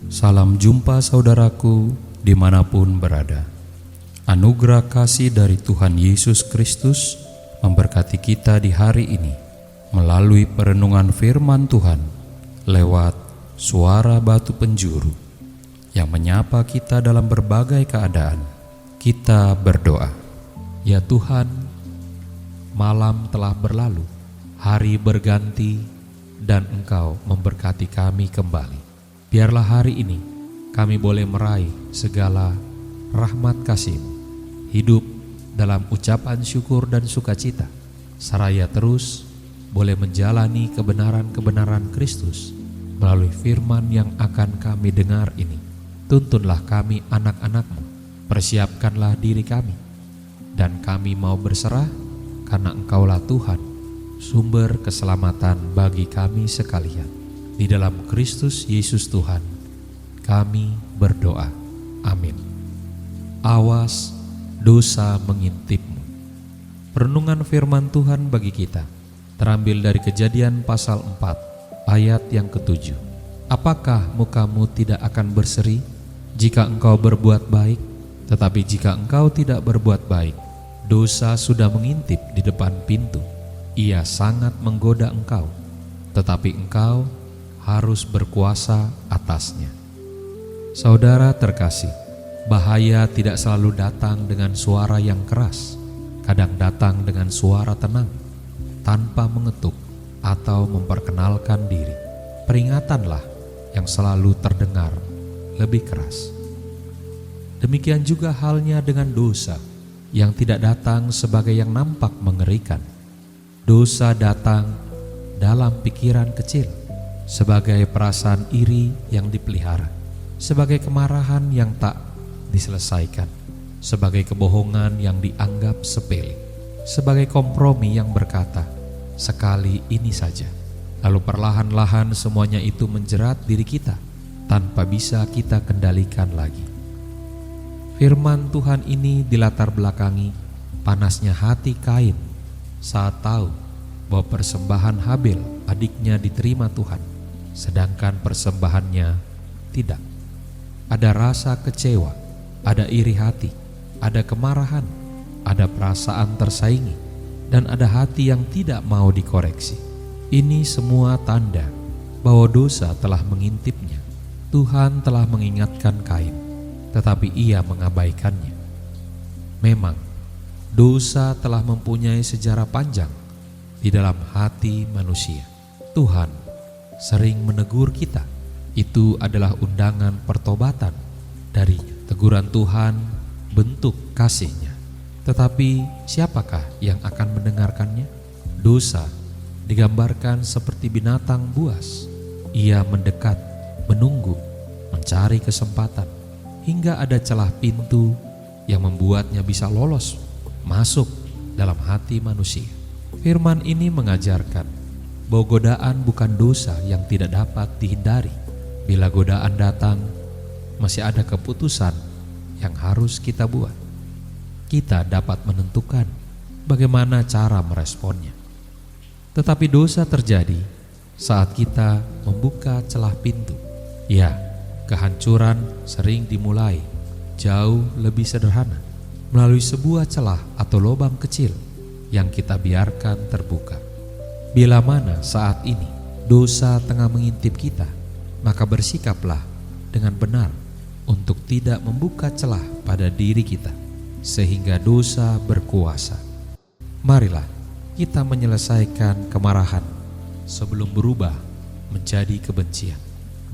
Salam jumpa saudaraku dimanapun berada. Anugerah kasih dari Tuhan Yesus Kristus memberkati kita di hari ini melalui perenungan firman Tuhan lewat suara batu penjuru yang menyapa kita dalam berbagai keadaan. Kita berdoa. Ya Tuhan, malam telah berlalu, hari berganti, dan Engkau memberkati kami kembali. Biarlah hari ini kami boleh meraih segala rahmat kasih-Mu, hidup dalam ucapan syukur dan sukacita, seraya terus boleh menjalani kebenaran-kebenaran Kristus melalui firman yang akan kami dengar ini. Tuntunlah kami anak-anak-Mu, persiapkanlah diri kami, dan kami mau berserah karena Engkaulah Tuhan, sumber keselamatan bagi kami sekalian. Di dalam Kristus Yesus Tuhan, kami berdoa. Amin. Awas, dosa mengintipmu. Renungan firman Tuhan bagi kita terambil dari Kejadian pasal 4, ayat yang ke-7. Apakah mukamu tidak akan berseri jika engkau berbuat baik? Tetapi jika engkau tidak berbuat baik, dosa sudah mengintip di depan pintu. Ia sangat menggoda engkau, tetapi engkau harus berkuasa atasnya. Saudara terkasih, bahaya tidak selalu datang dengan suara yang keras. Kadang datang dengan suara tenang, tanpa mengetuk atau memperkenalkan diri. Peringatanlah yang selalu terdengar lebih keras. Demikian juga halnya dengan dosa yang tidak datang sebagai yang nampak mengerikan. Dosa datang dalam pikiran kecil, sebagai perasaan iri yang dipelihara, sebagai kemarahan yang tak diselesaikan, sebagai kebohongan yang dianggap sepele, sebagai kompromi yang berkata, sekali ini saja. Lalu perlahan-lahan semuanya itu menjerat diri kita, tanpa bisa kita kendalikan lagi. Firman Tuhan ini dilatar belakangi panasnya hati Kain saat tahu bahwa persembahan Habel adiknya diterima Tuhan, sedangkan persembahannya tidak. Ada rasa kecewa, ada iri hati, ada kemarahan, ada perasaan tersaingi, dan ada hati yang tidak mau dikoreksi. Ini semua tanda bahwa dosa telah mengintipnya. Tuhan telah mengingatkan Kain, tetapi ia mengabaikannya. Memang, dosa telah mempunyai sejarah panjang di dalam hati manusia. Tuhan sering menegur kita. Itu adalah undangan pertobatan darinya. Teguran Tuhan bentuk kasih-Nya. Tetapi siapakah yang akan mendengarkannya? Dosa digambarkan seperti binatang buas. Ia mendekat, menunggu, mencari kesempatan, hingga ada celah pintu yang membuatnya bisa lolos masuk dalam hati manusia. Firman ini mengajarkan bahwa godaan bukan dosa yang tidak dapat dihindari. Bila godaan datang, masih ada keputusan yang harus kita buat. Kita dapat menentukan bagaimana cara meresponnya. Tetapi dosa terjadi saat kita membuka celah pintu. Ya, kehancuran sering dimulai jauh lebih sederhana, melalui sebuah celah atau lubang kecil yang kita biarkan terbuka. Bila mana saat ini dosa tengah mengintip kita, maka bersikaplah dengan benar untuk tidak membuka celah pada diri kita, sehingga dosa berkuasa. Marilah kita menyelesaikan kemarahan sebelum berubah menjadi kebencian.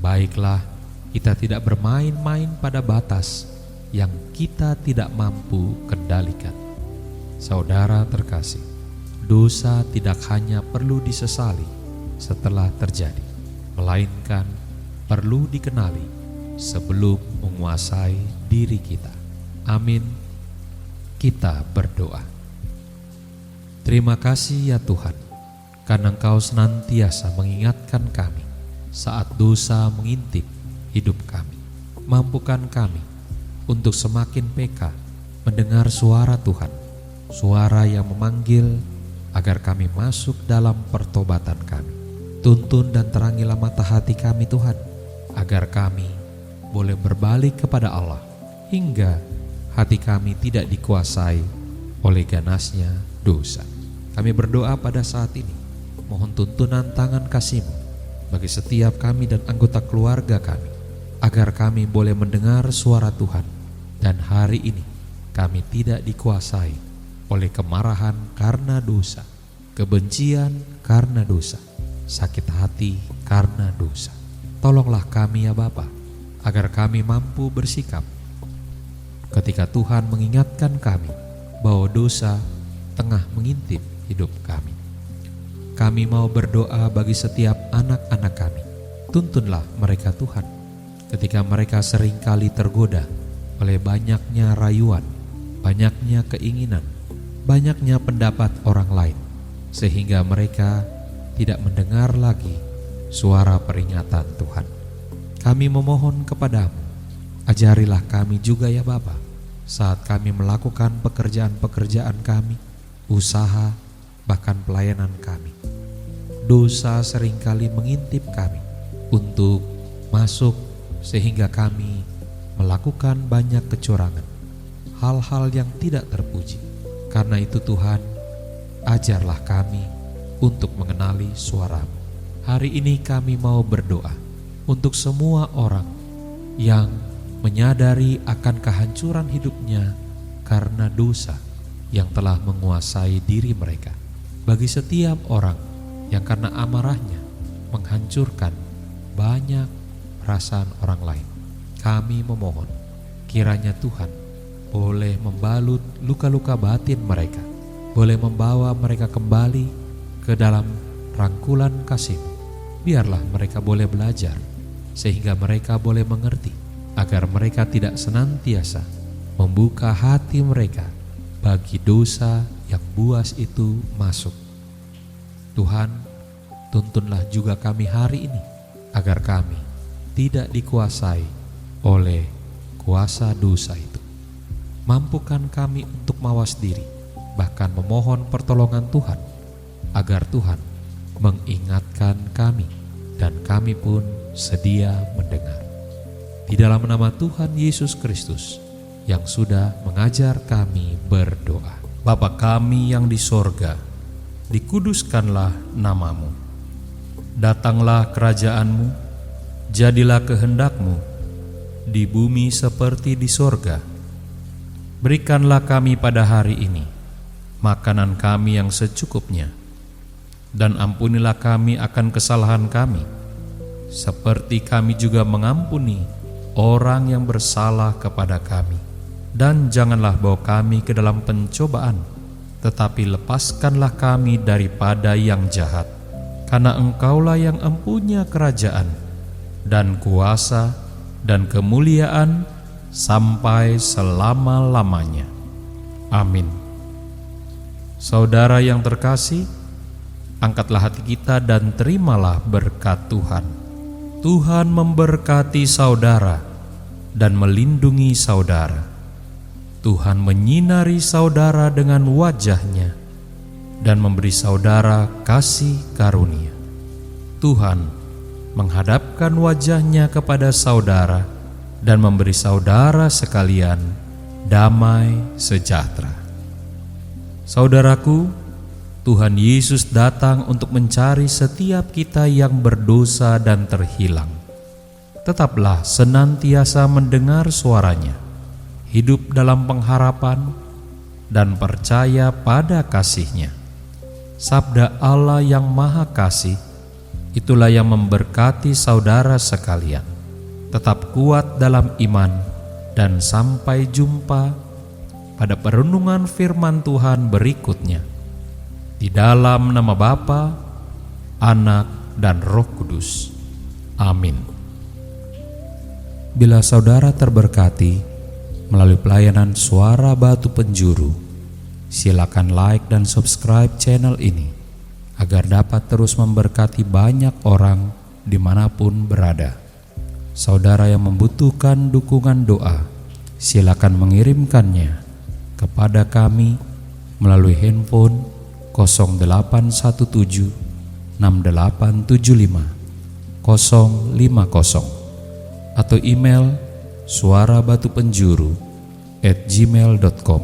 Baiklah kita tidak bermain-main pada batas yang kita tidak mampu kendalikan. Saudara terkasih, dosa tidak hanya perlu disesali setelah terjadi, melainkan perlu dikenali sebelum menguasai diri kita. Amin. Kita berdoa. Terima kasih ya Tuhan, karena Engkau senantiasa mengingatkan kami saat dosa mengintip hidup kami. Mampukan kami untuk semakin peka mendengar suara Tuhan, suara yang memanggil agar kami masuk dalam pertobatan kami. Tuntun dan terangilah mata hati kami Tuhan, agar kami boleh berbalik kepada Allah, hingga hati kami tidak dikuasai oleh ganasnya dosa. Kami berdoa pada saat ini, mohon tuntunan tangan kasih-Mu bagi setiap kami dan anggota keluarga kami, agar kami boleh mendengar suara Tuhan, dan hari ini kami tidak dikuasai oleh kemarahan karena dosa, kebencian karena dosa, sakit hati karena dosa. Tolonglah kami ya Bapa, agar kami mampu bersikap ketika Tuhan mengingatkan kami bahwa dosa tengah mengintip hidup kami. Kami mau berdoa bagi setiap anak-anak kami. Tuntunlah mereka Tuhan, ketika mereka seringkali tergoda oleh banyaknya rayuan, banyaknya keinginan, banyaknya pendapat orang lain, sehingga mereka tidak mendengar lagi suara peringatan Tuhan. Kami memohon kepadamu, ajarilah kami juga ya Bapa, saat kami melakukan pekerjaan-pekerjaan kami, usaha, bahkan pelayanan kami. Dosa seringkali mengintip kami untuk masuk, sehingga kami melakukan banyak kecurangan, hal-hal yang tidak terpuji. Karena itu Tuhan, ajarlah kami untuk mengenali suara-Mu. Hari ini kami mau berdoa untuk semua orang yang menyadari akan kehancuran hidupnya karena dosa yang telah menguasai diri mereka. Bagi setiap orang yang karena amarahnya menghancurkan banyak perasaan orang lain, kami memohon kiranya Tuhan boleh membalut luka-luka batin mereka, boleh membawa mereka kembali ke dalam rangkulan kasih-Mu. Biarlah mereka boleh belajar, sehingga mereka boleh mengerti, agar mereka tidak senantiasa membuka hati mereka bagi dosa yang buas itu masuk. Tuhan, tuntunlah juga kami hari ini, agar kami tidak dikuasai oleh kuasa dosa itu. Mampukan kami untuk mawas diri, bahkan memohon pertolongan Tuhan, agar Tuhan mengingatkan kami, dan kami pun sedia mendengar. Di dalam nama Tuhan Yesus Kristus yang sudah mengajar kami berdoa. Bapa kami yang di sorga, dikuduskanlah nama-Mu. Datanglah kerajaan-Mu, jadilah kehendak-Mu di bumi seperti di sorga. Berikanlah kami pada hari ini makanan kami yang secukupnya, dan ampunilah kami akan kesalahan kami, seperti kami juga mengampuni orang yang bersalah kepada kami. Dan janganlah bawa kami ke dalam pencobaan, tetapi lepaskanlah kami daripada yang jahat. Karena Engkaulah yang empunya kerajaan, dan kuasa, dan kemuliaan, sampai selama-lamanya. Amin. Saudara yang terkasih, angkatlah hati kita dan terimalah berkat Tuhan. Tuhan memberkati saudara dan melindungi saudara. Tuhan menyinari saudara dengan wajah-Nya dan memberi saudara kasih karunia. Tuhan menghadapkan wajah-Nya kepada saudara dan memberi saudara sekalian damai sejahtera. Saudaraku, Tuhan Yesus datang untuk mencari setiap kita yang berdosa dan terhilang. Tetaplah senantiasa mendengar suara-Nya, hidup dalam pengharapan, dan percaya pada kasih-Nya. Sabda Allah yang Maha Kasih, itulah yang memberkati saudara sekalian. Tetap kuat dalam iman, dan sampai jumpa pada perenungan firman Tuhan berikutnya. Di dalam nama Bapa, Anak, dan Roh Kudus. Amin. Bila saudara terberkati melalui pelayanan Suara Batu Penjuru, silakan like dan subscribe channel ini agar dapat terus memberkati banyak orang dimanapun berada. Saudara yang membutuhkan dukungan doa, silakan mengirimkannya kepada kami melalui handphone 0817 6875 050 atau email suarabatupenjuru@gmail.com.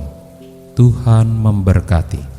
Tuhan memberkati.